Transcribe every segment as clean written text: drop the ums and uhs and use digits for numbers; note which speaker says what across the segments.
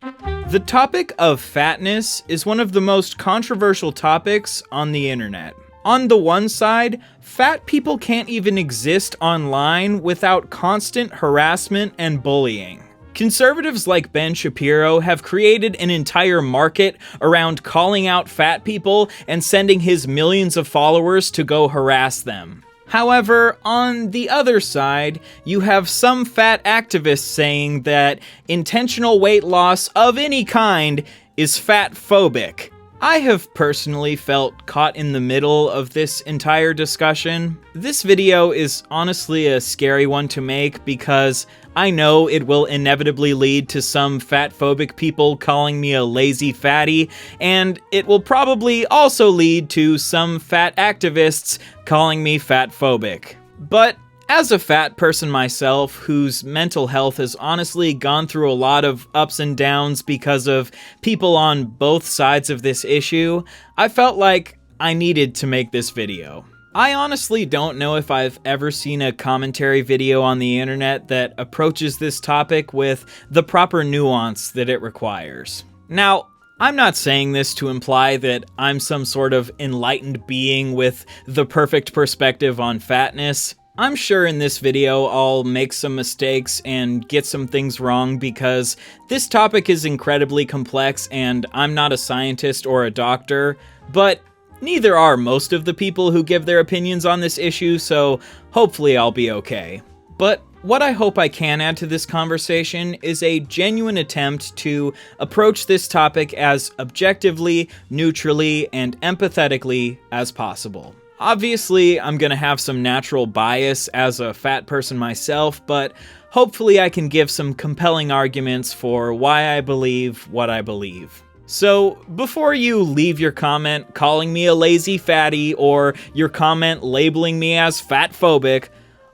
Speaker 1: The topic of fatness is one of the most controversial topics on the internet. On the one side, fat people can't even exist online without constant harassment and bullying. Conservatives like Ben Shapiro have created an entire market around calling out fat people and sending his millions of followers to go harass them. However, on the other side, you have some fat activists saying that intentional weight loss of any kind is fatphobic. I have personally felt caught in the middle of this entire discussion. This video is honestly a scary one to make because I know it will inevitably lead to some fatphobic people calling me a lazy fatty, and it will probably also lead to some fat activists calling me fatphobic. But as a fat person myself, whose mental health has honestly gone through a lot of ups and downs because of people on both sides of this issue, I felt like I needed to make this video. I honestly don't know if I've ever seen a commentary video on the internet that approaches this topic with the proper nuance that it requires. Now, I'm not saying this to imply that I'm some sort of enlightened being with the perfect perspective on fatness. I'm sure in this video I'll make some mistakes and get some things wrong because this topic is incredibly complex and I'm not a scientist or a doctor, but neither are most of the people who give their opinions on this issue, so hopefully I'll be okay. But what I hope I can add to this conversation is a genuine attempt to approach this topic as objectively, neutrally, and empathetically as possible. Obviously, I'm gonna have some natural bias as a fat person myself, but hopefully I can give some compelling arguments for why I believe what I believe. So, before you leave your comment calling me a lazy fatty or your comment labeling me as fatphobic,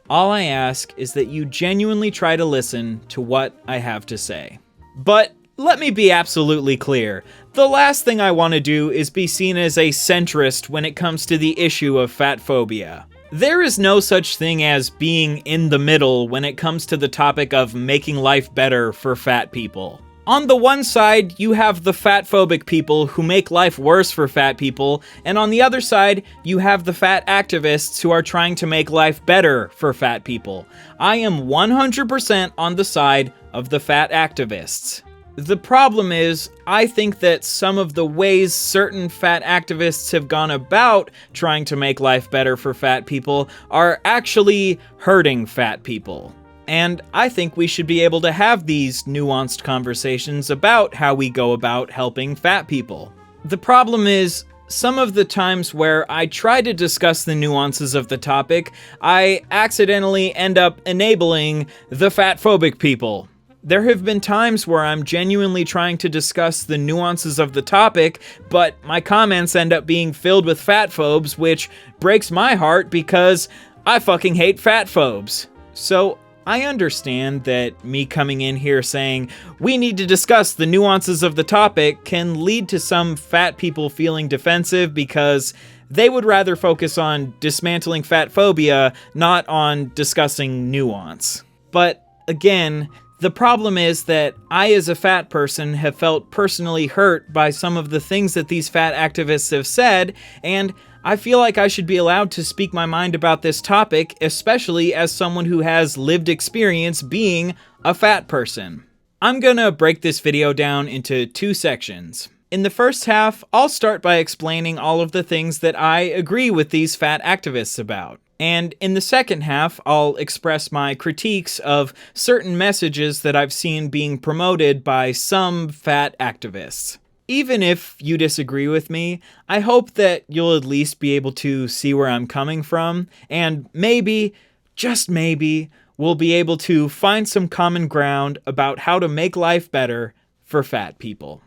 Speaker 1: all I ask is that you genuinely try to listen to what I have to say. But let me be absolutely clear. The last thing I want to do is be seen as a centrist when it comes to the issue of fatphobia. There is no such thing as being in the middle when it comes to the topic of making life better for fat people. On the one side, you have the fatphobic people who make life worse for fat people, and on the other side, you have the fat activists who are trying to make life better for fat people. I am 100% on the side of the fat activists. The problem is, I think that some of the ways certain fat activists have gone about trying to make life better for fat people are actually hurting fat people. And I think we should be able to have these nuanced conversations about how we go about helping fat people. The problem is, some of the times where I try to discuss the nuances of the topic, I accidentally end up enabling the fatphobic people. There have been times where I'm genuinely trying to discuss the nuances of the topic, but my comments end up being filled with fatphobes, which breaks my heart because I fucking hate fatphobes. So I understand that me coming in here saying, we need to discuss the nuances of the topic can lead to some fat people feeling defensive because they would rather focus on dismantling fatphobia, not on discussing nuance. But again, the problem is that I, as a fat person, have felt personally hurt by some of the things that these fat activists have said, and I feel like I should be allowed to speak my mind about this topic, especially as someone who has lived experience being a fat person. I'm gonna break this video down into two sections. In the first half, I'll start by explaining all of the things that I agree with these fat activists about. And in the second half, I'll express my critiques of certain messages that I've seen being promoted by some fat activists. Even if you disagree with me, I hope that you'll at least be able to see where I'm coming from, and maybe, just maybe, we'll be able to find some common ground about how to make life better for fat people.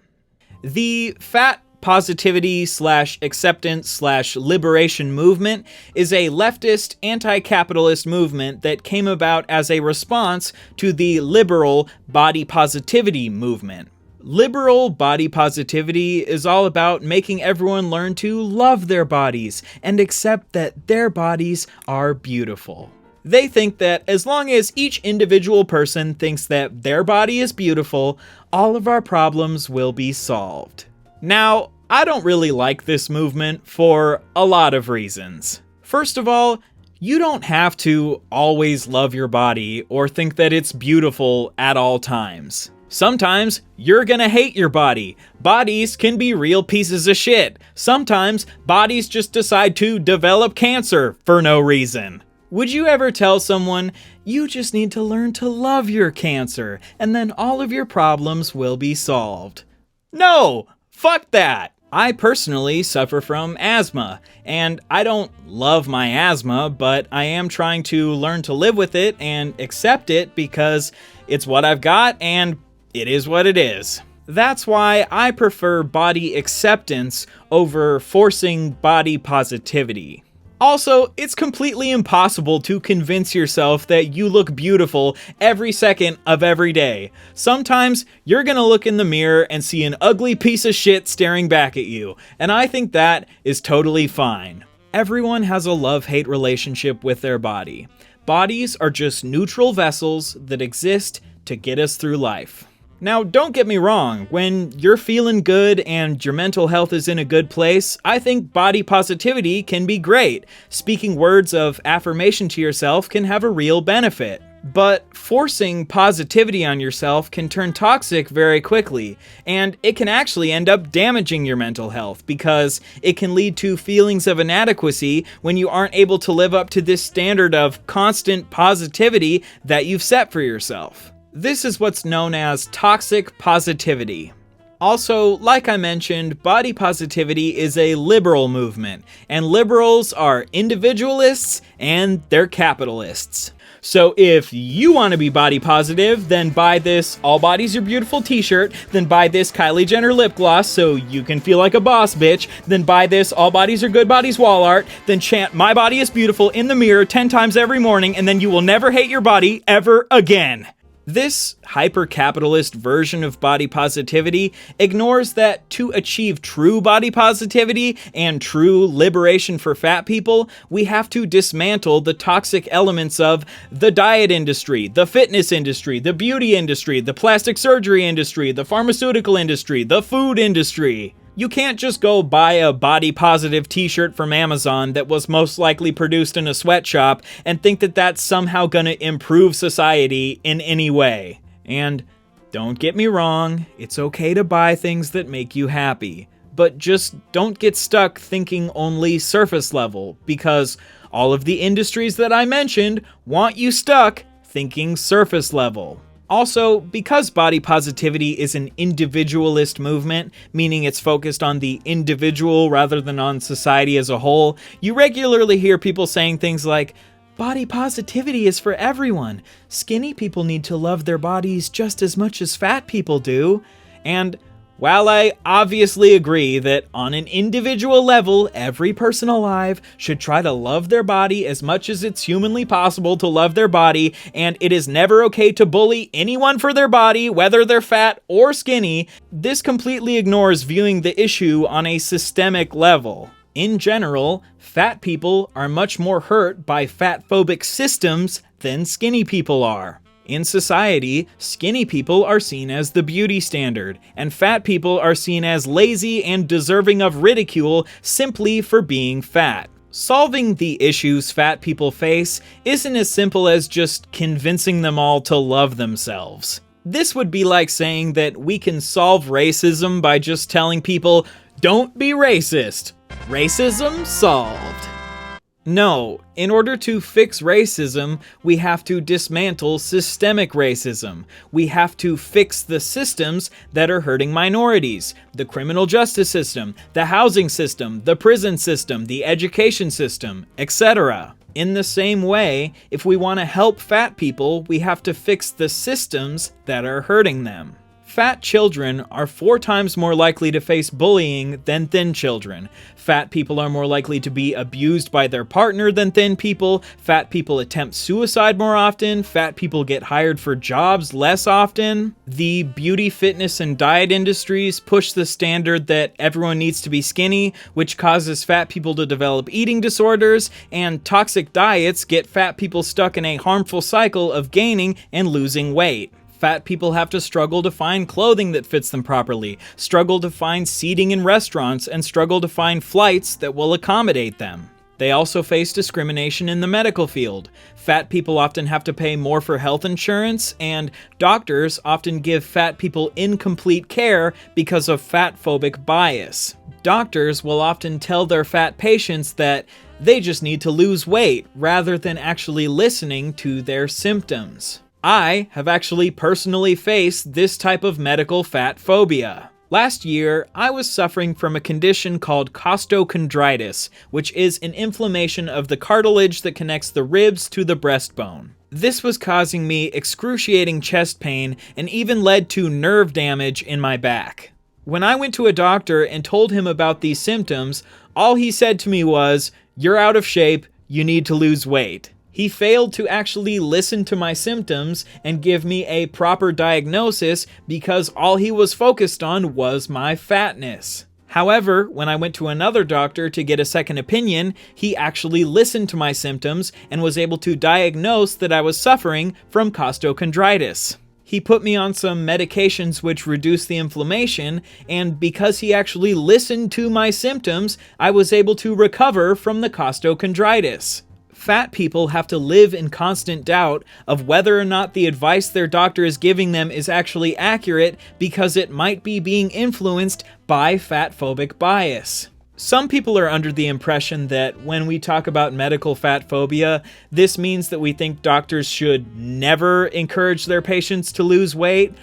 Speaker 1: The fat positivity/acceptance/liberation movement is a leftist anti-capitalist movement that came about as a response to the liberal body positivity movement. Liberal body positivity is all about making everyone learn to love their bodies and accept that their bodies are beautiful. They think that as long as each individual person thinks that their body is beautiful, all of our problems will be solved. Now, I don't really like this movement for a lot of reasons. First of all, you don't have to always love your body or think that it's beautiful at all times. Sometimes you're gonna hate your body. Bodies can be real pieces of shit. Sometimes bodies just decide to develop cancer for no reason. Would you ever tell someone, you just need to learn to love your cancer, and then all of your problems will be solved? No! Fuck that! I personally suffer from asthma, and I don't love my asthma, but I am trying to learn to live with it and accept it because it's what I've got and it is what it is. That's why I prefer body acceptance over forcing body positivity. Also, it's completely impossible to convince yourself that you look beautiful every second of every day. Sometimes you're gonna look in the mirror and see an ugly piece of shit staring back at you, and I think that is totally fine. Everyone has a love-hate relationship with their body. Bodies are just neutral vessels that exist to get us through life. Now, don't get me wrong, when you're feeling good and your mental health is in a good place, I think body positivity can be great. Speaking words of affirmation to yourself can have a real benefit. But forcing positivity on yourself can turn toxic very quickly, and it can actually end up damaging your mental health because it can lead to feelings of inadequacy when you aren't able to live up to this standard of constant positivity that you've set for yourself. This is what's known as toxic positivity. Also, like I mentioned, body positivity is a liberal movement, and liberals are individualists and they're capitalists. So if you want to be body positive, then buy this All Bodies Are Beautiful t-shirt, then buy this Kylie Jenner lip gloss so you can feel like a boss bitch, then buy this All Bodies Are Good Bodies wall art, then chant My Body is Beautiful in the mirror 10 times every morning, and then you will never hate your body ever again. This hyper-capitalist version of body positivity ignores that to achieve true body positivity and true liberation for fat people, we have to dismantle the toxic elements of the diet industry, the fitness industry, the beauty industry, the plastic surgery industry, the pharmaceutical industry, the food industry. You can't just go buy a body positive t-shirt from Amazon that was most likely produced in a sweatshop and think that that's somehow gonna improve society in any way. And don't get me wrong, it's okay to buy things that make you happy, but just don't get stuck thinking only surface level, because all of the industries that I mentioned want you stuck thinking surface level. Also, because body positivity is an individualist movement, meaning it's focused on the individual rather than on society as a whole, you regularly hear people saying things like, body positivity is for everyone. Skinny people need to love their bodies just as much as fat people do. And while I obviously agree that on an individual level, every person alive should try to love their body as much as it's humanly possible to love their body, and it is never okay to bully anyone for their body, whether they're fat or skinny, this completely ignores viewing the issue on a systemic level. In general, fat people are much more hurt by fatphobic systems than skinny people are. In society, skinny people are seen as the beauty standard, and fat people are seen as lazy and deserving of ridicule simply for being fat. Solving the issues fat people face isn't as simple as just convincing them all to love themselves. This would be like saying that we can solve racism by just telling people, don't be racist. Racism solved. No, in order to fix racism, we have to dismantle systemic racism. We have to fix the systems that are hurting minorities. The criminal justice system, the housing system, the prison system, the education system, etc. In the same way, if we want to help fat people, we have to fix the systems that are hurting them. Fat children are 4 times more likely to face bullying than thin children. Fat people are more likely to be abused by their partner than thin people. Fat people attempt suicide more often. Fat people get hired for jobs less often. The beauty, fitness, and diet industries push the standard that everyone needs to be skinny, which causes fat people to develop eating disorders, and toxic diets get fat people stuck in a harmful cycle of gaining and losing weight. Fat people have to struggle to find clothing that fits them properly, struggle to find seating in restaurants, and struggle to find flights that will accommodate them. They also face discrimination in the medical field. Fat people often have to pay more for health insurance, and doctors often give fat people incomplete care because of fatphobic bias. Doctors will often tell their fat patients that they just need to lose weight, rather than actually listening to their symptoms. I have actually personally faced this type of medical fat phobia. Last year, I was suffering from a condition called costochondritis, which is an inflammation of the cartilage that connects the ribs to the breastbone. This was causing me excruciating chest pain and even led to nerve damage in my back. When I went to a doctor and told him about these symptoms, all he said to me was, "You're out of shape, you need to lose weight." He failed to actually listen to my symptoms and give me a proper diagnosis because all he was focused on was my fatness. However, when I went to another doctor to get a second opinion, he actually listened to my symptoms and was able to diagnose that I was suffering from costochondritis. He put me on some medications which reduced the inflammation, and because he actually listened to my symptoms, I was able to recover from the costochondritis. Fat people have to live in constant doubt of whether or not the advice their doctor is giving them is actually accurate because it might be being influenced by fatphobic bias. Some people are under the impression that when we talk about medical fat phobia, this means that we think doctors should never encourage their patients to lose weight.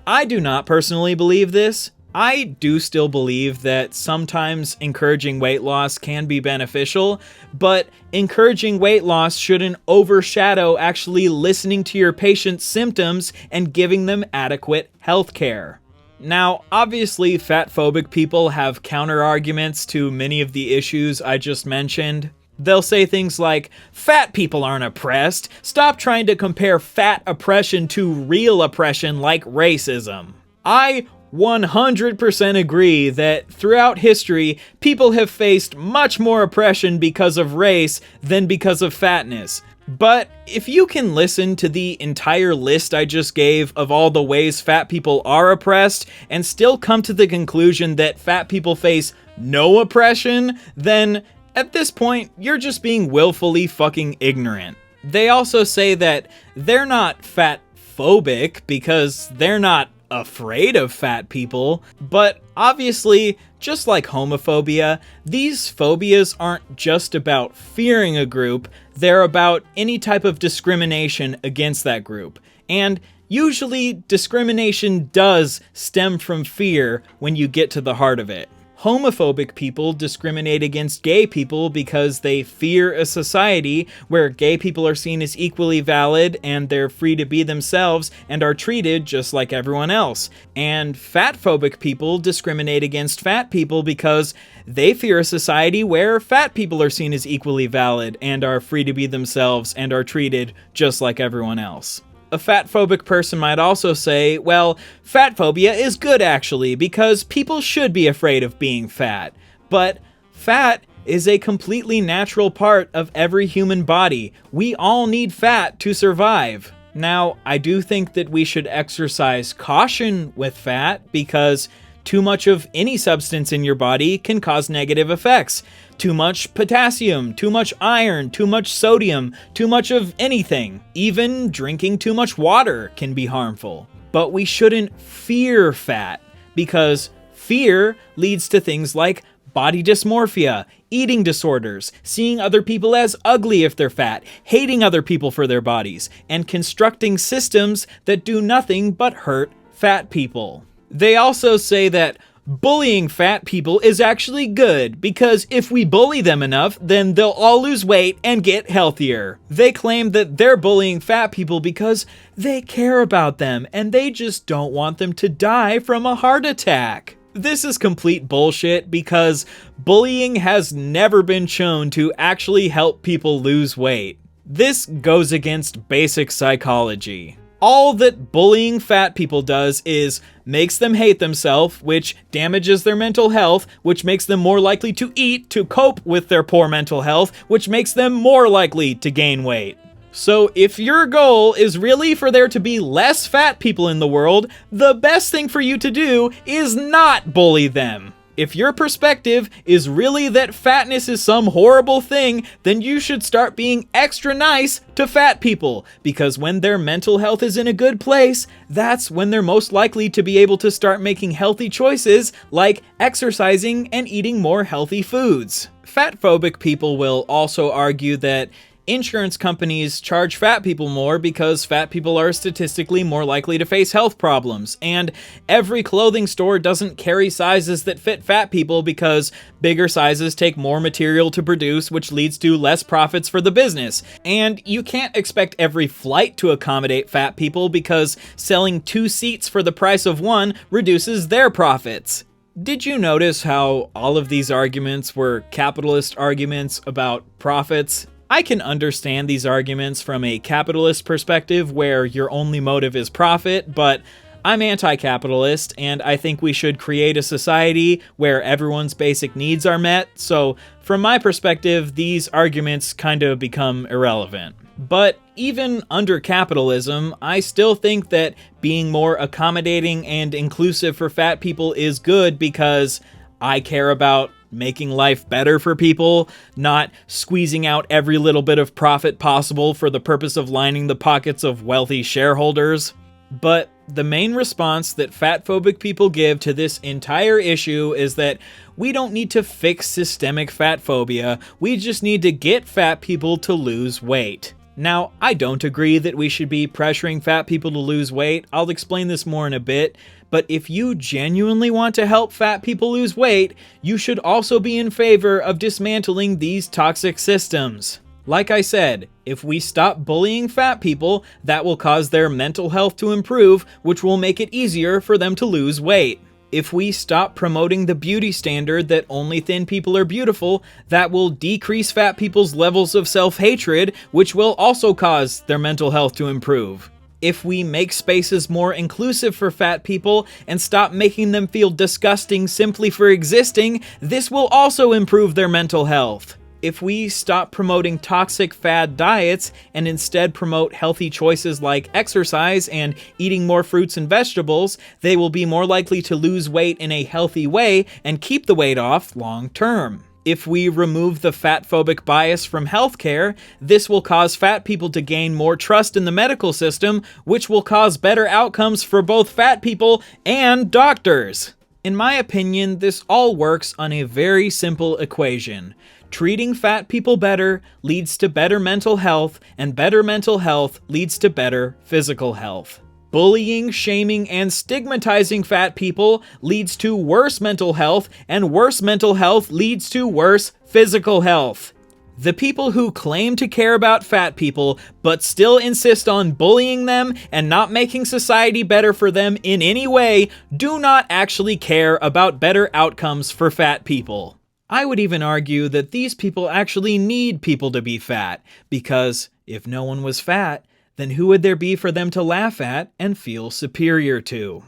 Speaker 1: I do not personally believe this. I do still believe that sometimes encouraging weight loss can be beneficial, but encouraging weight loss shouldn't overshadow actually listening to your patient's symptoms and giving them adequate health care. Now, obviously, fatphobic people have counter-arguments to many of the issues I just mentioned. They'll say things like, "Fat people aren't oppressed. Stop trying to compare fat oppression to real oppression like racism." I 100% agree that throughout history, people have faced much more oppression because of race than because of fatness. But if you can listen to the entire list I just gave of all the ways fat people are oppressed and still come to the conclusion that fat people face no oppression, then at this point, you're just being willfully fucking ignorant. They also say that they're not fat phobic because they're not afraid of fat people, but obviously, just like homophobia, these phobias aren't just about fearing a group, they're about any type of discrimination against that group. And usually, discrimination does stem from fear when you get to the heart of it. Homophobic people discriminate against gay people because they fear a society where gay people are seen as equally valid and they're free to be themselves and are treated just like everyone else. And fatphobic people discriminate against fat people because they fear a society where fat people are seen as equally valid and are free to be themselves and are treated just like everyone else. A fatphobic person might also say, well, fat phobia is good actually, because people should be afraid of being fat. But fat is a completely natural part of every human body. We all need fat to survive. Now, I do think that we should exercise caution with fat because too much of any substance in your body can cause negative effects. Too much potassium, too much iron, too much sodium, too much of anything. Even drinking too much water can be harmful. But we shouldn't fear fat, because fear leads to things like body dysmorphia, eating disorders, seeing other people as ugly if they're fat, hating other people for their bodies, and constructing systems that do nothing but hurt fat people. They also say that Bullying fat people is actually good because if we bully them enough, then they'll all lose weight and get healthier. They claim that they're bullying fat people because they care about them and they just don't want them to die from a heart attack. This is complete bullshit because bullying has never been shown to actually help people lose weight. This goes against basic psychology. All that bullying fat people does is makes them hate themselves, which damages their mental health, which makes them more likely to eat to cope with their poor mental health, which makes them more likely to gain weight. So if your goal is really for there to be less fat people in the world, the best thing for you to do is not bully them. If your perspective is really that fatness is some horrible thing, then you should start being extra nice to fat people, because when their mental health is in a good place, that's when they're most likely to be able to start making healthy choices like exercising and eating more healthy foods. Fatphobic people will also argue that insurance companies charge fat people more because fat people are statistically more likely to face health problems, and every clothing store doesn't carry sizes that fit fat people because bigger sizes take more material to produce, which leads to less profits for the business. And you can't expect every flight to accommodate fat people because selling 2 seats for the price of 1 reduces their profits. Did you notice how all of these arguments were capitalist arguments about profits? I can understand these arguments from a capitalist perspective where your only motive is profit, but I'm anti-capitalist and I think we should create a society where everyone's basic needs are met, so from my perspective, these arguments kind of become irrelevant. But even under capitalism, I still think that being more accommodating and inclusive for fat people is good because I care about making life better for people, not squeezing out every little bit of profit possible for the purpose of lining the pockets of wealthy shareholders. But the main response that fatphobic people give to this entire issue is that we don't need to fix systemic fat phobia, we just need to get fat people to lose weight. Now, I don't agree that we should be pressuring fat people to lose weight. I'll explain this more in a bit. But if you genuinely want to help fat people lose weight, you should also be in favor of dismantling these toxic systems. Like I said, if we stop bullying fat people, that will cause their mental health to improve, which will make it easier for them to lose weight. If we stop promoting the beauty standard that only thin people are beautiful, that will decrease fat people's levels of self-hatred, which will also cause their mental health to improve. If we make spaces more inclusive for fat people and stop making them feel disgusting simply for existing, this will also improve their mental health. If we stop promoting toxic fad diets and instead promote healthy choices like exercise and eating more fruits and vegetables, they will be more likely to lose weight in a healthy way and keep the weight off long term. If we remove the fatphobic bias from healthcare, this will cause fat people to gain more trust in the medical system, which will cause better outcomes for both fat people and doctors. In my opinion, this all works on a very simple equation. Treating fat people better leads to better mental health, and better mental health leads to better physical health. Bullying, shaming, and stigmatizing fat people leads to worse mental health, and worse mental health leads to worse physical health. The people who claim to care about fat people, but still insist on bullying them and not making society better for them in any way, do not actually care about better outcomes for fat people. I would even argue that these people actually need people to be fat, because if no one was fat, then who would there be for them to laugh at and feel superior to?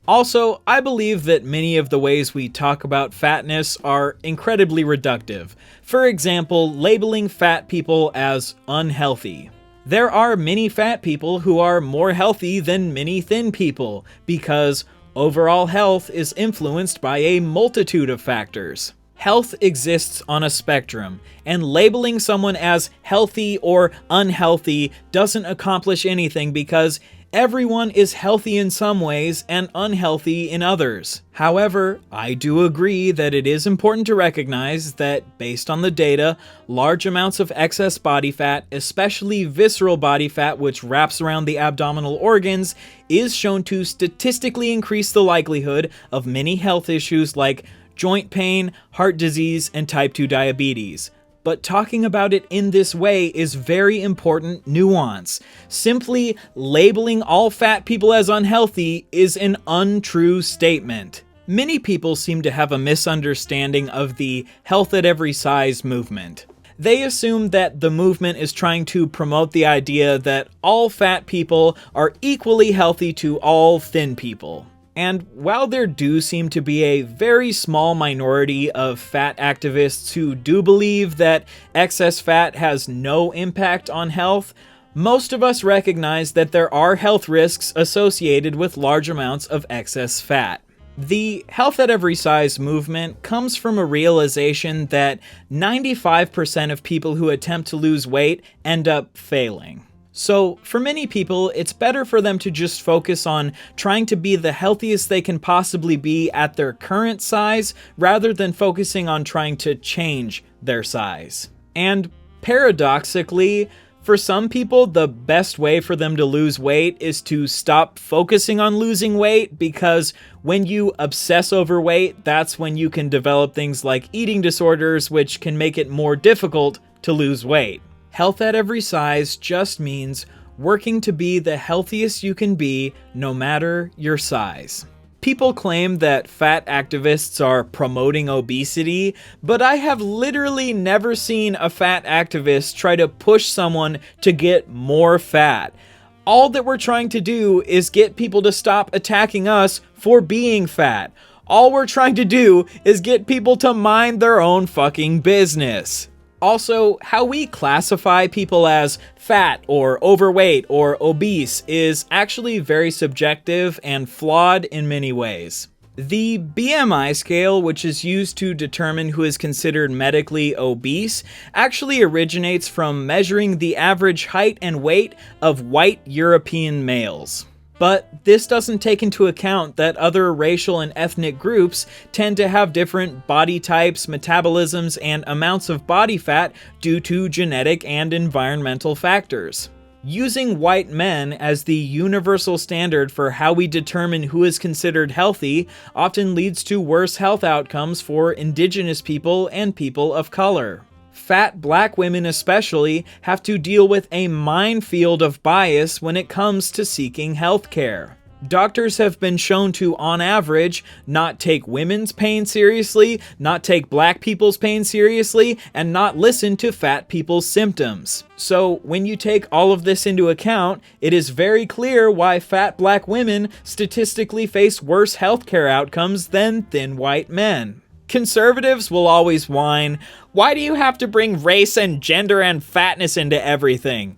Speaker 1: Also, I believe that many of the ways we talk about fatness are incredibly reductive. For example, labeling fat people as unhealthy. There are many fat people who are more healthy than many thin people, because overall health is influenced by a multitude of factors. Health exists on a spectrum, and labeling someone as healthy or unhealthy doesn't accomplish anything because everyone is healthy in some ways and unhealthy in others. However, I do agree that it is important to recognize that, based on the data, large amounts of excess body fat, especially visceral body fat which wraps around the abdominal organs, is shown to statistically increase the likelihood of many health issues like joint pain, heart disease, and type 2 diabetes. But talking about it in this way is very important nuance. Simply labeling all fat people as unhealthy is an untrue statement. Many people seem to have a misunderstanding of the health at every size movement. They assume that the movement is trying to promote the idea that all fat people are equally healthy to all thin people. And while there do seem to be a very small minority of fat activists who do believe that excess fat has no impact on health, most of us recognize that there are health risks associated with large amounts of excess fat. The health at every size movement comes from a realization that 95% of people who attempt to lose weight end up failing. So, for many people, it's better for them to just focus on trying to be the healthiest they can possibly be at their current size, rather than focusing on trying to change their size. And paradoxically, for some people, the best way for them to lose weight is to stop focusing on losing weight, because when you obsess over weight, that's when you can develop things like eating disorders, which can make it more difficult to lose weight. Health at every size just means working to be the healthiest you can be, no matter your size. People claim that fat activists are promoting obesity, but I have literally never seen a fat activist try to push someone to get more fat. All that we're trying to do is get people to stop attacking us for being fat. All we're trying to do is get people to mind their own fucking business. Also, how we classify people as fat or overweight or obese is actually very subjective and flawed in many ways. The BMI scale, which is used to determine who is considered medically obese, actually originates from measuring the average height and weight of white European males. But this doesn't take into account that other racial and ethnic groups tend to have different body types, metabolisms, and amounts of body fat due to genetic and environmental factors. Using white men as the universal standard for how we determine who is considered healthy often leads to worse health outcomes for indigenous people and people of color. Fat black women especially have to deal with a minefield of bias when it comes to seeking healthcare. Doctors have been shown to, on average, not take women's pain seriously, not take black people's pain seriously, and not listen to fat people's symptoms. So, when you take all of this into account, it is very clear why fat black women statistically face worse healthcare outcomes than thin white men. Conservatives will always whine, "Why do you have to bring race and gender and fatness into everything?"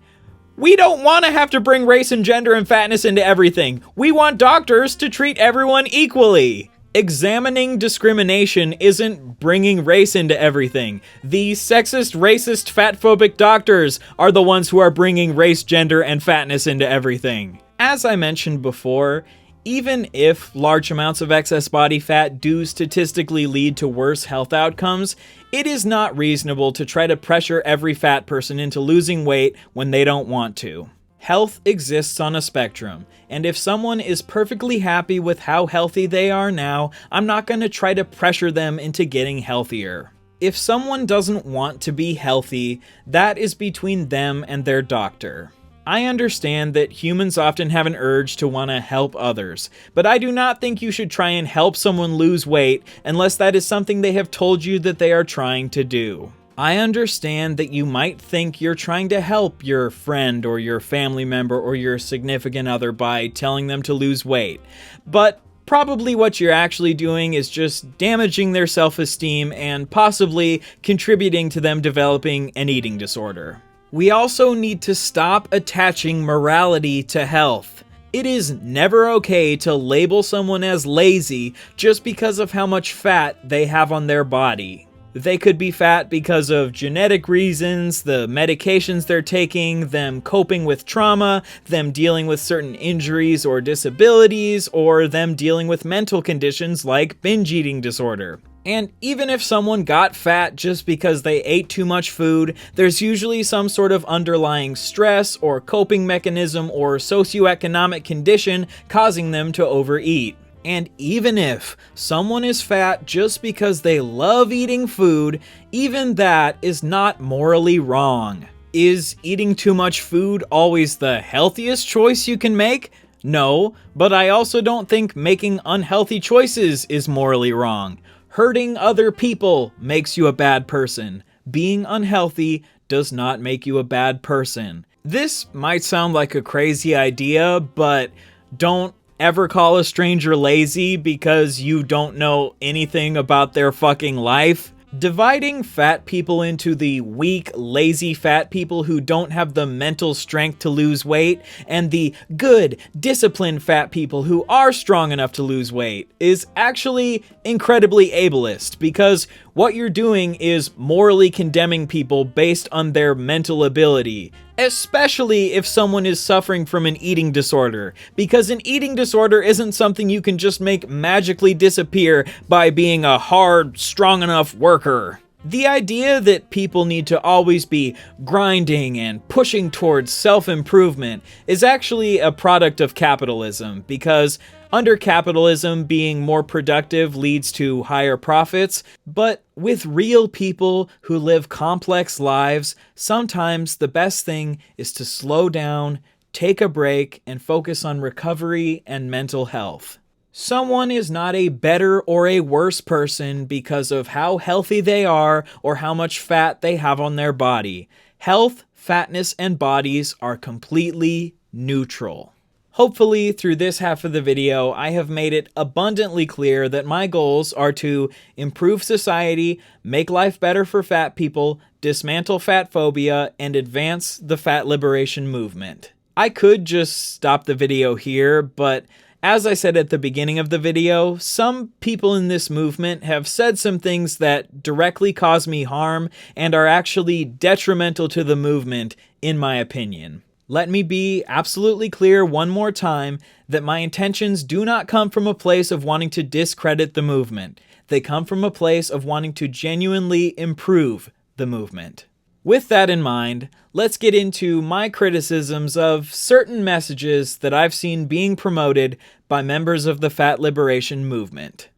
Speaker 1: We don't want to have to bring race and gender and fatness into everything. We want doctors to treat everyone equally. Examining discrimination isn't bringing race into everything. The sexist, racist, fatphobic doctors are the ones who are bringing race, gender, and fatness into everything. As I mentioned before, even if large amounts of excess body fat do statistically lead to worse health outcomes, it is not reasonable to try to pressure every fat person into losing weight when they don't want to. Health exists on a spectrum, and if someone is perfectly happy with how healthy they are now, I'm not going to try to pressure them into getting healthier. If someone doesn't want to be healthy, that is between them and their doctor. I understand that humans often have an urge to want to help others, but I do not think you should try and help someone lose weight unless that is something they have told you that they are trying to do. I understand that you might think you're trying to help your friend or your family member or your significant other by telling them to lose weight, but probably what you're actually doing is just damaging their self-esteem and possibly contributing to them developing an eating disorder. We also need to stop attaching morality to health. It is never okay to label someone as lazy just because of how much fat they have on their body. They could be fat because of genetic reasons, the medications they're taking, them coping with trauma, them dealing with certain injuries or disabilities, or them dealing with mental conditions like binge eating disorder. And even if someone got fat just because they ate too much food, there's usually some sort of underlying stress or coping mechanism or socioeconomic condition causing them to overeat. And even if someone is fat just because they love eating food, even that is not morally wrong. Is eating too much food always the healthiest choice you can make? No, but I also don't think making unhealthy choices is morally wrong. Hurting other people makes you a bad person. Being unhealthy does not make you a bad person. This might sound like a crazy idea, but don't ever call a stranger lazy because you don't know anything about their fucking life. Dividing fat people into the weak, lazy fat people who don't have the mental strength to lose weight and the good, disciplined fat people who are strong enough to lose weight is actually incredibly ableist, because what you're doing is morally condemning people based on their mental ability, especially if someone is suffering from an eating disorder, because an eating disorder isn't something you can just make magically disappear by being a hard, strong enough worker. The idea that people need to always be grinding and pushing towards self-improvement is actually a product of capitalism, because under capitalism, being more productive leads to higher profits, but with real people who live complex lives, sometimes the best thing is to slow down, take a break, and focus on recovery and mental health. Someone is not a better or a worse person because of how healthy they are or how much fat they have on their body. Health, fatness, and bodies are completely neutral. Hopefully, through this half of the video, I have made it abundantly clear that my goals are to improve society, make life better for fat people, dismantle fat phobia, and advance the fat liberation movement. I could just stop the video here, but as I said at the beginning of the video, some people in this movement have said some things that directly cause me harm and are actually detrimental to the movement, in my opinion. Let me be absolutely clear one more time that my intentions do not come from a place of wanting to discredit the movement. They come from a place of wanting to genuinely improve the movement. With that in mind, let's get into my criticisms of certain messages that I've seen being promoted by members of the fat liberation movement.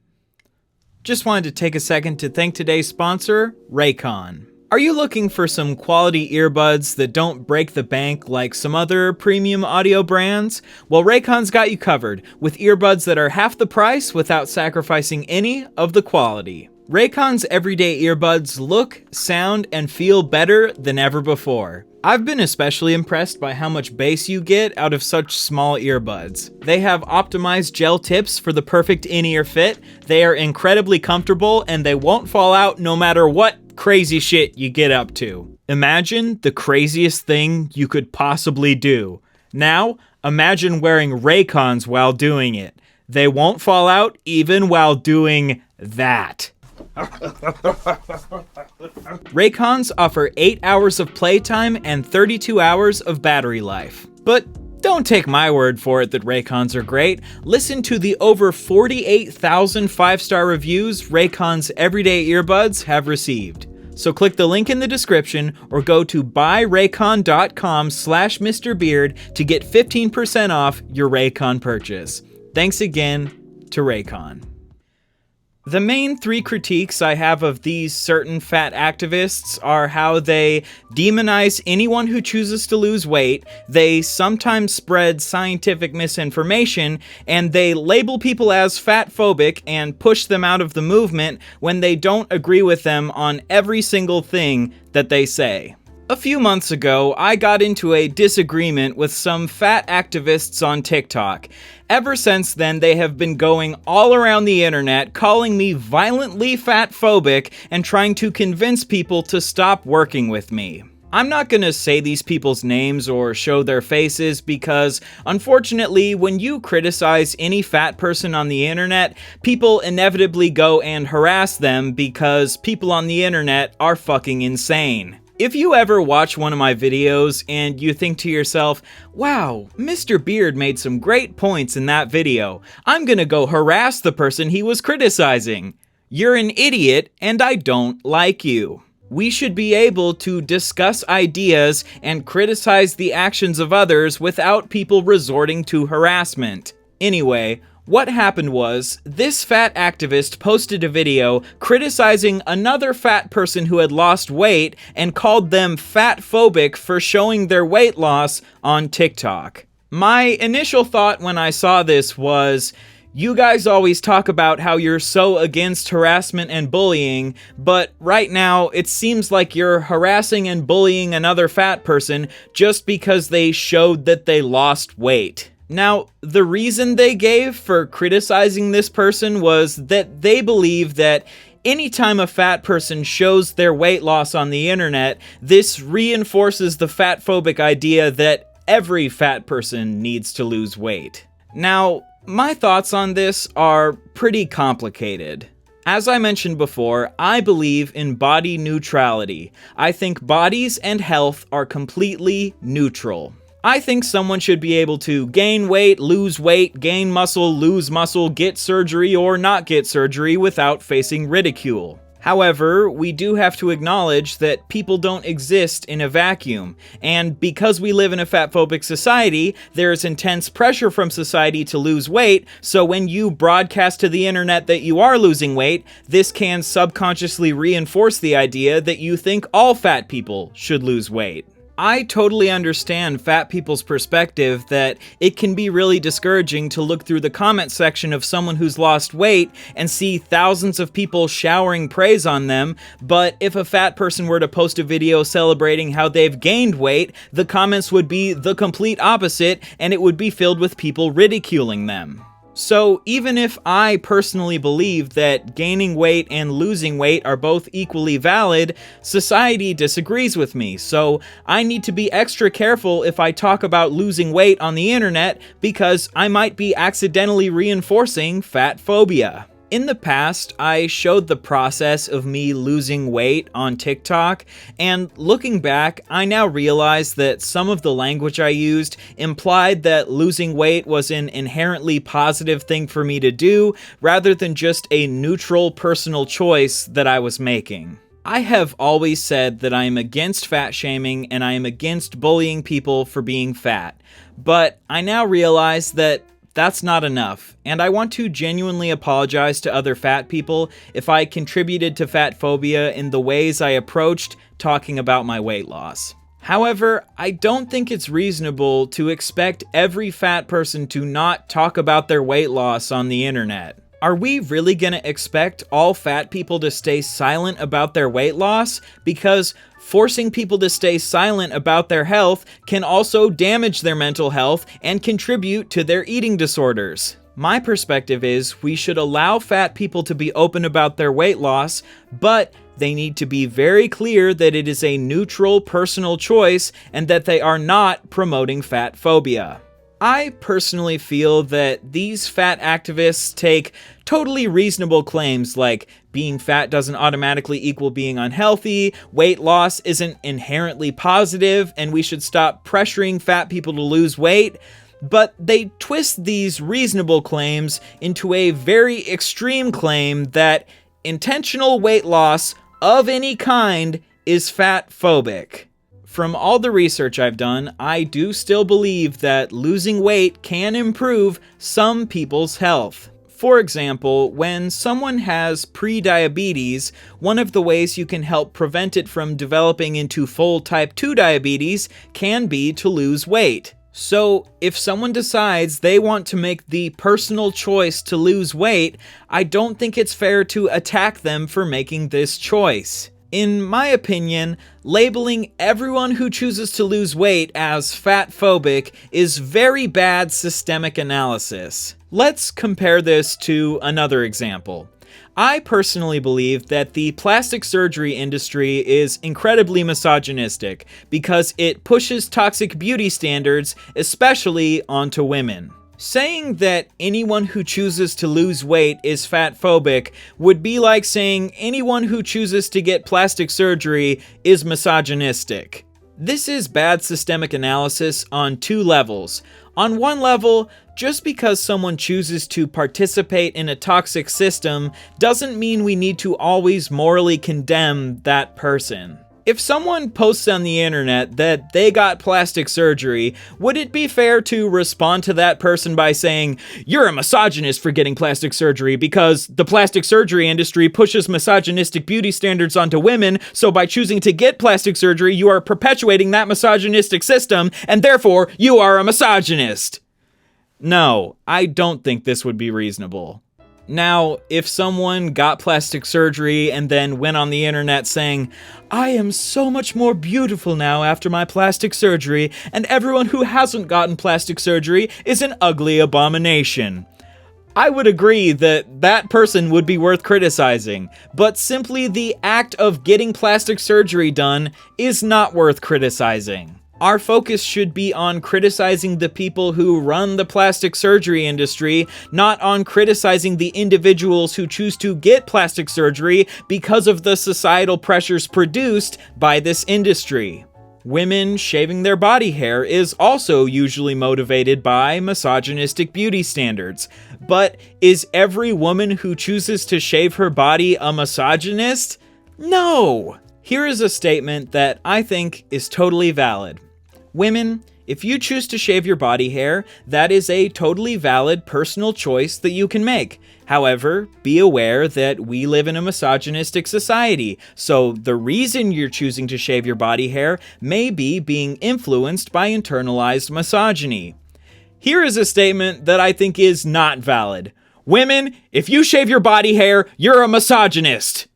Speaker 1: Just wanted to take a second to thank today's sponsor, Raycon. Are you looking for some quality earbuds that don't break the bank like some other premium audio brands? Well, Raycon's got you covered with earbuds that are half the price without sacrificing any of the quality. Raycon's everyday earbuds look, sound, and feel better than ever before. I've been especially impressed by how much bass you get out of such small earbuds. They have optimized gel tips for the perfect in-ear fit, they are incredibly comfortable, and they won't fall out no matter what crazy shit you get up to. Imagine the craziest thing you could possibly do. Now, imagine wearing Raycons while doing it. They won't fall out even while doing that. Raycons offer 8 hours of playtime and 32 hours of battery life. But don't take my word for it that Raycons are great. Listen to the over 48,000 five-star reviews Raycon's everyday earbuds have received. So click the link in the description or go to buyraycon.com/MrBeard to get 15% off your Raycon purchase. Thanks again to Raycon. The main three critiques I have of these certain fat activists are how they demonize anyone who chooses to lose weight, they sometimes spread scientific misinformation, and they label people as fatphobic and push them out of the movement when they don't agree with them on every single thing that they say. A few months ago, I got into a disagreement with some fat activists on TikTok. Ever since then, they have been going all around the internet calling me violently fatphobic and trying to convince people to stop working with me. I'm not gonna say these people's names or show their faces because, unfortunately, when you criticize any fat person on the internet, people inevitably go and harass them because people on the internet are fucking insane. If you ever watch one of my videos and you think to yourself, wow, Mr. Beard made some great points in that video, I'm gonna go harass the person he was criticizing. You're an idiot and I don't like you. We should be able to discuss ideas and criticize the actions of others without people resorting to harassment. Anyway, what happened was, this fat activist posted a video criticizing another fat person who had lost weight and called them fatphobic for showing their weight loss on TikTok. My initial thought when I saw this was, you guys always talk about how you're so against harassment and bullying, but right now it seems like you're harassing and bullying another fat person just because they showed that they lost weight. Now, the reason they gave for criticizing this person was that they believe that anytime a fat person shows their weight loss on the internet, this reinforces the fatphobic idea that every fat person needs to lose weight. Now, my thoughts on this are pretty complicated. As I mentioned before, I believe in body neutrality. I think bodies and health are completely neutral. I think someone should be able to gain weight, gain muscle, lose muscle, get surgery, or not get surgery without facing ridicule. However, we do have to acknowledge that people don't exist in a vacuum, and because we live in a fatphobic society, there is intense pressure from society to lose weight, so when you broadcast to the internet that you are losing weight, this can subconsciously reinforce the idea that you think all fat people should lose weight. I totally understand fat people's perspective that it can be really discouraging to look through the comment section of someone who's lost weight and see thousands of people showering praise on them, but if a fat person were to post a video celebrating how they've gained weight, the comments would be the complete opposite and it would be filled with people ridiculing them. So even if I personally believe that gaining weight and losing weight are both equally valid, society disagrees with me, so I need to be extra careful if I talk about losing weight on the internet because I might be accidentally reinforcing fat phobia. In the past, I showed the process of me losing weight on TikTok, and looking back, I now realize that some of the language I used implied that losing weight was an inherently positive thing for me to do, rather than just a neutral personal choice that I was making. I have always said that I am against fat shaming and I am against bullying people for being fat, but I now realize that that's not enough, and I want to genuinely apologize to other fat people if I contributed to fat phobia in the ways I approached talking about my weight loss. However, I don't think it's reasonable to expect every fat person to not talk about their weight loss on the internet. Are we really gonna expect all fat people to stay silent about their weight loss? Because forcing people to stay silent about their health can also damage their mental health and contribute to their eating disorders. My perspective is we should allow fat people to be open about their weight loss, but they need to be very clear that it is a neutral personal choice and that they are not promoting fat phobia. I personally feel that these fat activists take totally reasonable claims like being fat doesn't automatically equal being unhealthy, weight loss isn't inherently positive, and we should stop pressuring fat people to lose weight, but they twist these reasonable claims into a very extreme claim that intentional weight loss of any kind is fat phobic. From all the research I've done, I do still believe that losing weight can improve some people's health. For example, when someone has pre-diabetes, one of the ways you can help prevent it from developing into full type 2 diabetes can be to lose weight. So, if someone decides they want to make the personal choice to lose weight, I don't think it's fair to attack them for making this choice. In my opinion, labeling everyone who chooses to lose weight as fatphobic is very bad systemic analysis. Let's compare this to another example. I personally believe that the plastic surgery industry is incredibly misogynistic because it pushes toxic beauty standards, especially onto women. Saying that anyone who chooses to lose weight is fatphobic would be like saying anyone who chooses to get plastic surgery is misogynistic. This is bad systemic analysis on two levels. On one level, just because someone chooses to participate in a toxic system doesn't mean we need to always morally condemn that person. If someone posts on the internet that they got plastic surgery, would it be fair to respond to that person by saying, "You're a misogynist for getting plastic surgery because the plastic surgery industry pushes misogynistic beauty standards onto women, so by choosing to get plastic surgery, you are perpetuating that misogynistic system, and therefore you are a misogynist"? No, I don't think this would be reasonable. Now, if someone got plastic surgery and then went on the internet saying, "I am so much more beautiful now after my plastic surgery, and everyone who hasn't gotten plastic surgery is an ugly abomination," I would agree that that person would be worth criticizing, but simply the act of getting plastic surgery done is not worth criticizing. Our focus should be on criticizing the people who run the plastic surgery industry, not on criticizing the individuals who choose to get plastic surgery because of the societal pressures produced by this industry. Women shaving their body hair is also usually motivated by misogynistic beauty standards. But is every woman who chooses to shave her body a misogynist? No! Here is a statement that I think is totally valid. Women, if you choose to shave your body hair, that is a totally valid personal choice that you can make. However, be aware that we live in a misogynistic society, so the reason you're choosing to shave your body hair may be being influenced by internalized misogyny. Here is a statement that I think is not valid. Women, if you shave your body hair, you're a misogynist.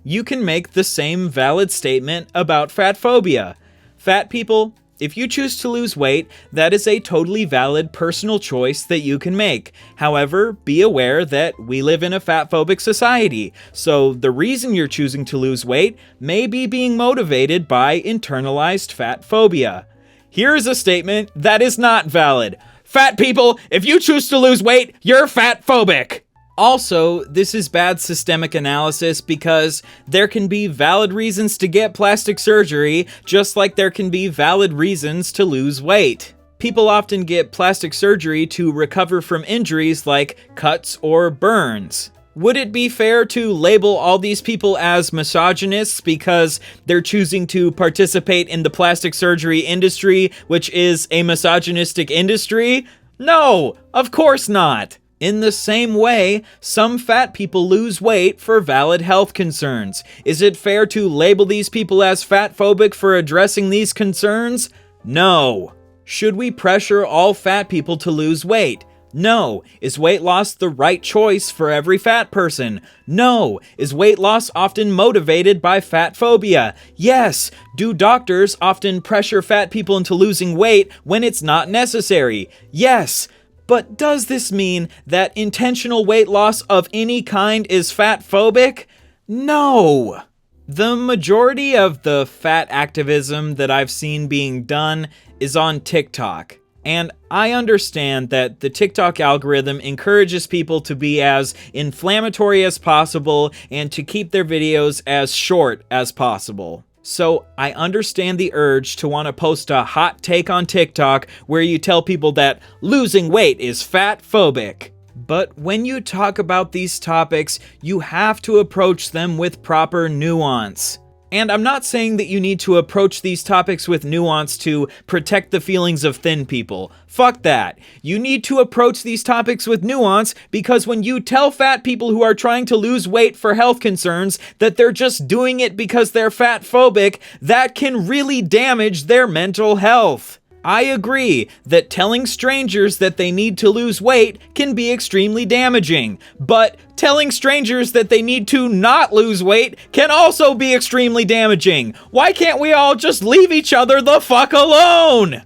Speaker 1: You can make the same valid statement about fatphobia. Fat people, if you choose to lose weight, that is a totally valid personal choice that you can make. However, be aware that we live in a fatphobic society, so the reason you're choosing to lose weight may be being motivated by internalized fat phobia. Here is a statement that is not valid. Fat people, if you choose to lose weight, you're fatphobic. Also, this is bad systemic analysis because there can be valid reasons to get plastic surgery, just like there can be valid reasons to lose weight. People often get plastic surgery to recover from injuries like cuts or burns. Would it be fair to label all these people as misogynists because they're choosing to participate in the plastic surgery industry, which is a misogynistic industry? No, of course not. In the same way, some fat people lose weight for valid health concerns. Is it fair to label these people as fatphobic for addressing these concerns? No. Should we pressure all fat people to lose weight? No. Is weight loss the right choice for every fat person? No. Is weight loss often motivated by fat phobia? Yes. Do doctors often pressure fat people into losing weight when it's not necessary? Yes. But does this mean that intentional weight loss of any kind is fatphobic? No! The majority of the fat activism that I've seen being done is on TikTok. And I understand that the TikTok algorithm encourages people to be as inflammatory as possible and to keep their videos as short as possible. So I understand the urge to want to post a hot take on TikTok where you tell people that losing weight is fatphobic. But when you talk about these topics, you have to approach them with proper nuance. And I'm not saying that you need to approach these topics with nuance to protect the feelings of thin people. Fuck that. You need to approach these topics with nuance because when you tell fat people who are trying to lose weight for health concerns that they're just doing it because they're fatphobic, that can really damage their mental health. I agree that telling strangers that they need to lose weight can be extremely damaging, but telling strangers that they need to not lose weight can also be extremely damaging. Why can't we all just leave each other the fuck alone?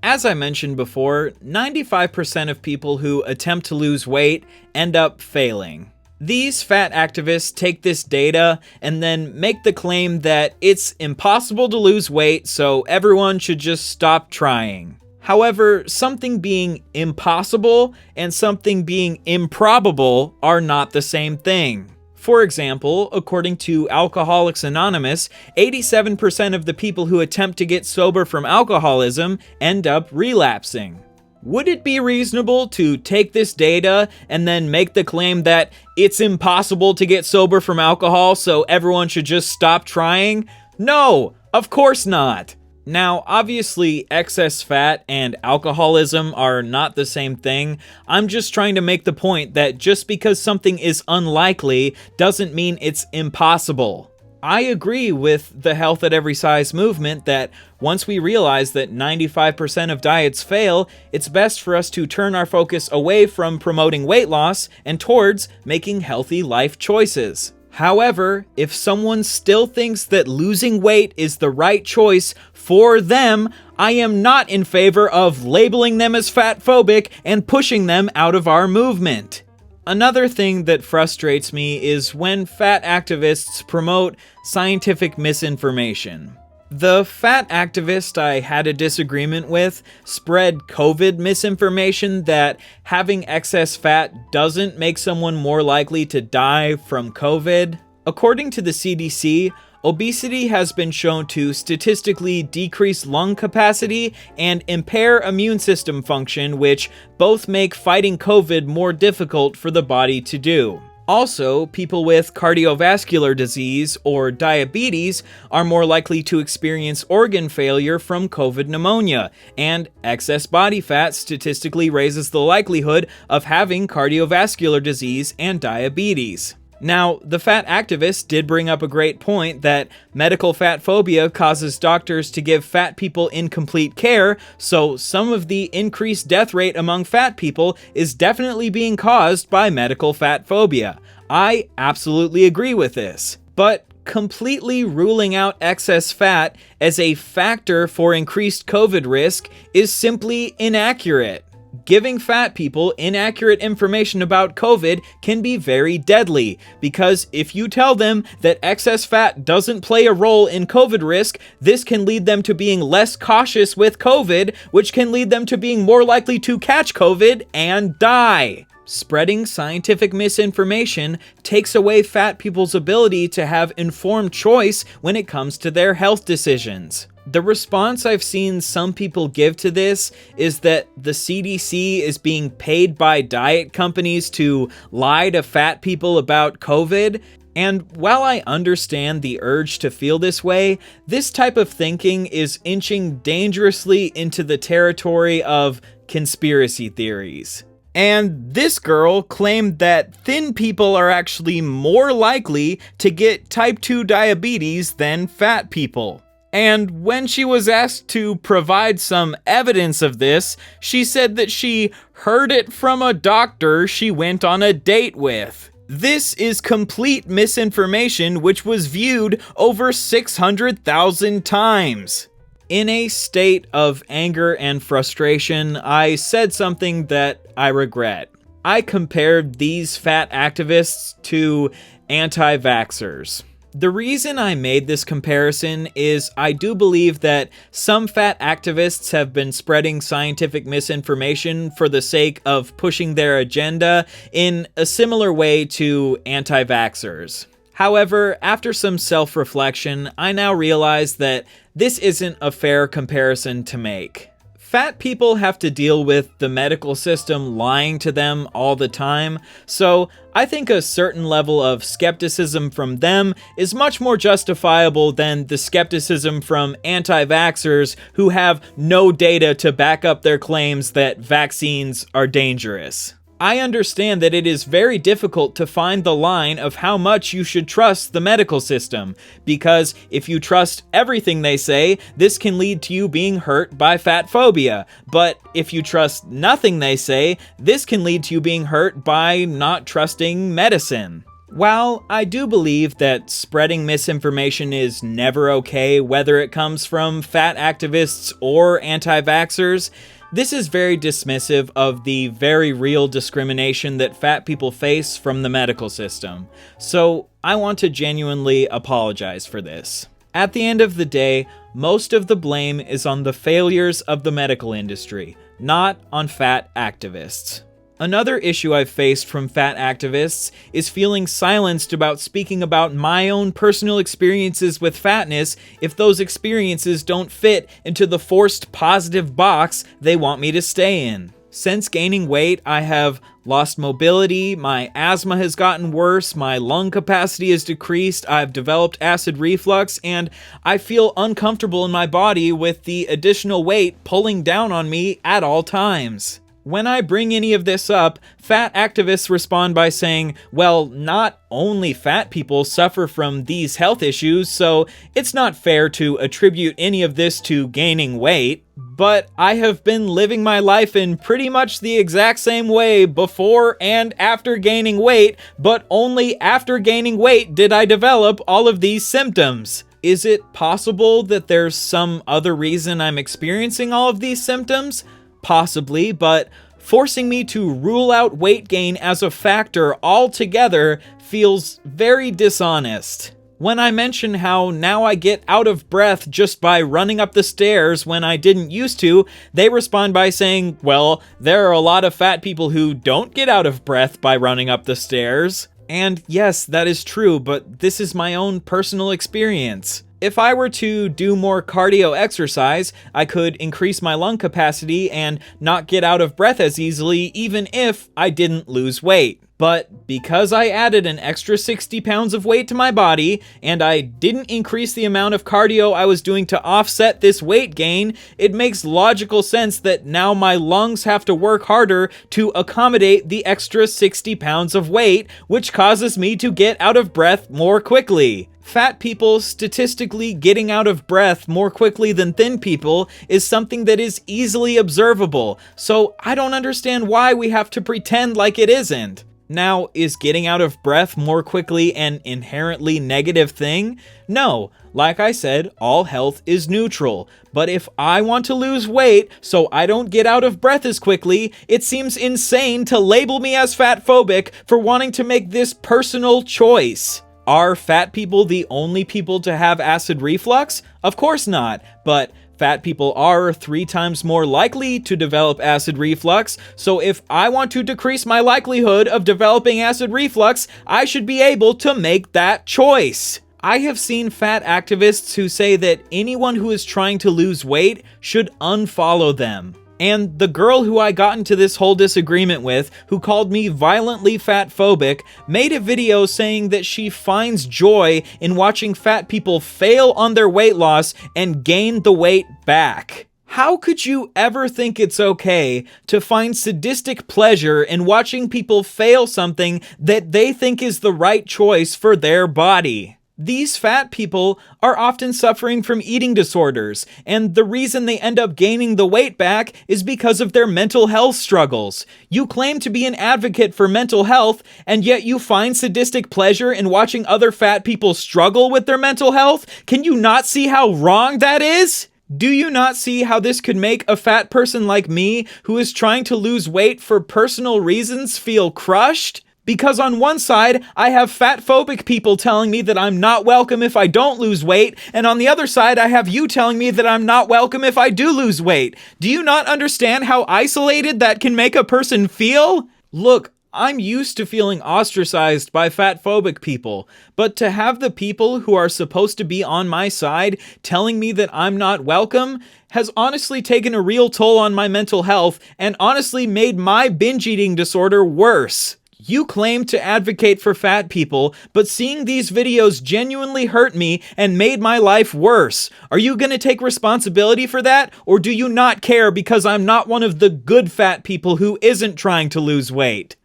Speaker 1: As I mentioned before, 95% of people who attempt to lose weight end up failing. These fat activists take this data and then make the claim that it's impossible to lose weight, so everyone should just stop trying. However, something being impossible and something being improbable are not the same thing. For example, according to Alcoholics Anonymous, 87% of the people who attempt to get sober from alcoholism end up relapsing. Would it be reasonable to take this data and then make the claim that it's impossible to get sober from alcohol, so everyone should just stop trying? No, of course not. Now, obviously, excess fat and alcoholism are not the same thing. I'm just trying to make the point that just because something is unlikely doesn't mean it's impossible. I agree with the Health at Every Size movement that once we realize that 95% of diets fail, it's best for us to turn our focus away from promoting weight loss and towards making healthy life choices. However, if someone still thinks that losing weight is the right choice for them, I am not in favor of labeling them as fatphobic and pushing them out of our movement. Another thing that frustrates me is when fat activists promote scientific misinformation. The fat activist I had a disagreement with spread COVID misinformation that having excess fat doesn't make someone more likely to die from COVID. According to the CDC, obesity has been shown to statistically decrease lung capacity and impair immune system function, which both make fighting COVID more difficult for the body to do. Also, people with cardiovascular disease or diabetes are more likely to experience organ failure from COVID pneumonia, and excess body fat statistically raises the likelihood of having cardiovascular disease and diabetes. Now, the fat activist did bring up a great point that medical fat phobia causes doctors to give fat people incomplete care, so some of the increased death rate among fat people is definitely being caused by medical fat phobia. I absolutely agree with this. But completely ruling out excess fat as a factor for increased COVID risk is simply inaccurate. Giving fat people inaccurate information about COVID can be very deadly, because if you tell them that excess fat doesn't play a role in COVID risk, this can lead them to being less cautious with COVID, which can lead them to being more likely to catch COVID and die. Spreading scientific misinformation takes away fat people's ability to have informed choice when it comes to their health decisions. The response I've seen some people give to this is that the CDC is being paid by diet companies to lie to fat people about COVID. And while I understand the urge to feel this way, this type of thinking is inching dangerously into the territory of conspiracy theories. And this girl claimed that thin people are actually more likely to get type 2 diabetes than fat people. And when she was asked to provide some evidence of this, she said that she heard it from a doctor she went on a date with. This is complete misinformation, which was viewed over 600,000 times. In a state of anger and frustration, I said something that I regret. I compared these fat activists to anti-vaxxers. The reason I made this comparison is I do believe that some fat activists have been spreading scientific misinformation for the sake of pushing their agenda in a similar way to anti-vaxxers. However, after some self-reflection, I now realize that this isn't a fair comparison to make. Fat people have to deal with the medical system lying to them all the time, so I think a certain level of skepticism from them is much more justifiable than the skepticism from anti-vaxxers who have no data to back up their claims that vaccines are dangerous. I understand that it is very difficult to find the line of how much you should trust the medical system, because if you trust everything they say, this can lead to you being hurt by fat phobia. But if you trust nothing they say, this can lead to you being hurt by not trusting medicine. While I do believe that spreading misinformation is never okay, whether it comes from fat activists or anti-vaxxers, This is very dismissive of the very real discrimination that fat people face from the medical system, so I want to genuinely apologize for this. At the end of the day, most of the blame is on the failures of the medical industry, not on fat activists. Another issue I've faced from fat activists is feeling silenced about speaking about my own personal experiences with fatness if those experiences don't fit into the forced positive box they want me to stay in. Since gaining weight, I have lost mobility, my asthma has gotten worse, my lung capacity has decreased, I've developed acid reflux, and I feel uncomfortable in my body with the additional weight pulling down on me at all times. When I bring any of this up, fat activists respond by saying, well, not only fat people suffer from these health issues, so it's not fair to attribute any of this to gaining weight. But I have been living my life in pretty much the exact same way before and after gaining weight, but only after gaining weight did I develop all of these symptoms. Is it possible that there's some other reason I'm experiencing all of these symptoms? Possibly, but forcing me to rule out weight gain as a factor altogether feels very dishonest. When I mention how now I get out of breath just by running up the stairs when I didn't used to, they respond by saying, well, there are a lot of fat people who don't get out of breath by running up the stairs. And yes, that is true, but this is my own personal experience. If I were to do more cardio exercise, I could increase my lung capacity and not get out of breath as easily even if I didn't lose weight. But because I added an extra 60 pounds of weight to my body, and I didn't increase the amount of cardio I was doing to offset this weight gain, it makes logical sense that now my lungs have to work harder to accommodate the extra 60 pounds of weight, which causes me to get out of breath more quickly. Fat people statistically getting out of breath more quickly than thin people is something that is easily observable, so I don't understand why we have to pretend like it isn't. Now, is getting out of breath more quickly an inherently negative thing? No. Like I said, all health is neutral. But if I want to lose weight so I don't get out of breath as quickly, it seems insane to label me as fatphobic for wanting to make this personal choice. Are fat people the only people to have acid reflux? Of course not, but fat people are 3 times more likely to develop acid reflux, so if I want to decrease my likelihood of developing acid reflux, I should be able to make that choice. I have seen fat activists who say that anyone who is trying to lose weight should unfollow them. And the girl who I got into this whole disagreement with, who called me violently fatphobic, made a video saying that she finds joy in watching fat people fail on their weight loss and gain the weight back. How could you ever think it's okay to find sadistic pleasure in watching people fail something that they think is the right choice for their body? These fat people are often suffering from eating disorders, and the reason they end up gaining the weight back is because of their mental health struggles. You claim to be an advocate for mental health, and yet you find sadistic pleasure in watching other fat people struggle with their mental health? Can you not see how wrong that is? Do you not see how this could make a fat person like me, who is trying to lose weight for personal reasons, feel crushed? Because on one side, I have fatphobic people telling me that I'm not welcome if I don't lose weight, and on the other side, I have you telling me that I'm not welcome if I do lose weight. Do you not understand how isolated that can make a person feel? Look, I'm used to feeling ostracized by fatphobic people, but to have the people who are supposed to be on my side telling me that I'm not welcome has honestly taken a real toll on my mental health and honestly made my binge eating disorder worse. You claim to advocate for fat people, but seeing these videos genuinely hurt me and made my life worse. Are you gonna take responsibility for that, or do you not care because I'm not one of the good fat people who isn't trying to lose weight?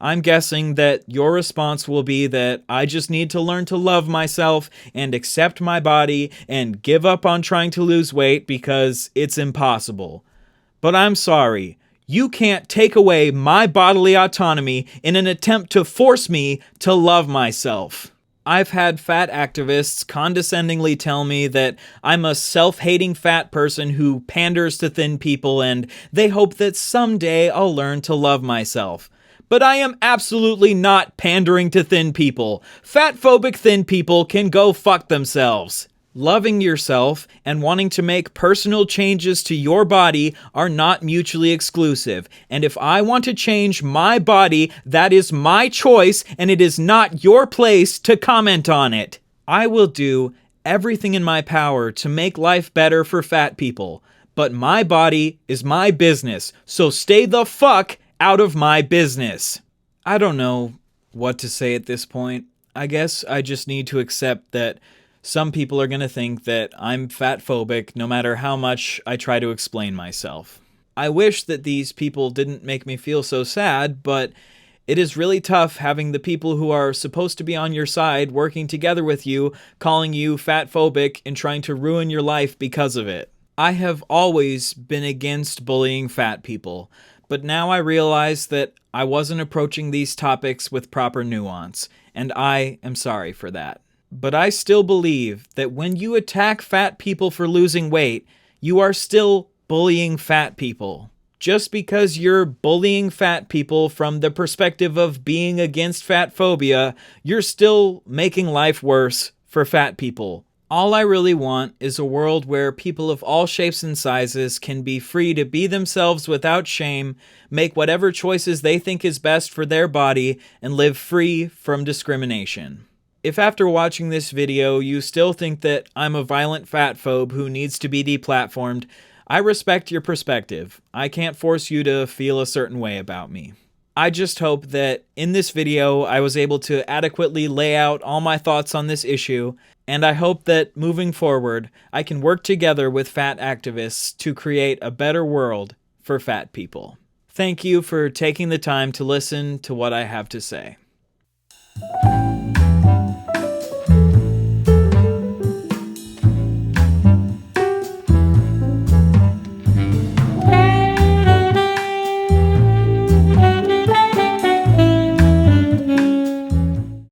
Speaker 1: I'm guessing that your response will be that I just need to learn to love myself and accept my body and give up on trying to lose weight because it's impossible. But I'm sorry. You can't take away my bodily autonomy in an attempt to force me to love myself. I've had fat activists condescendingly tell me that I'm a self-hating fat person who panders to thin people and they hope that someday I'll learn to love myself. But I am absolutely not pandering to thin people. Fatphobic thin people can go fuck themselves. Loving yourself and wanting to make personal changes to your body are not mutually exclusive. And if I want to change my body, that is my choice, and it is not your place to comment on it. I will do everything in my power to make life better for fat people. But my body is my business, so stay the fuck out of my business. I don't know what to say at this point. I guess I just need to accept that some people are going to think that I'm fatphobic no matter how much I try to explain myself. I wish that these people didn't make me feel so sad, but it is really tough having the people who are supposed to be on your side working together with you, calling you fatphobic and trying to ruin your life because of it. I have always been against bullying fat people, but now I realize that I wasn't approaching these topics with proper nuance, and I am sorry for that. But I still believe that when you attack fat people for losing weight, you are still bullying fat people. Just because you're bullying fat people from the perspective of being against fatphobia, you're still making life worse for fat people. All I really want is a world where people of all shapes and sizes can be free to be themselves without shame, make whatever choices they think is best for their body, and live free from discrimination. If after watching this video you still think that I'm a violent fatphobe who needs to be deplatformed, I respect your perspective. I can't force you to feel a certain way about me. I just hope that in this video I was able to adequately lay out all my thoughts on this issue, and I hope that moving forward I can work together with fat activists to create a better world for fat people. Thank you for taking the time to listen to what I have to say.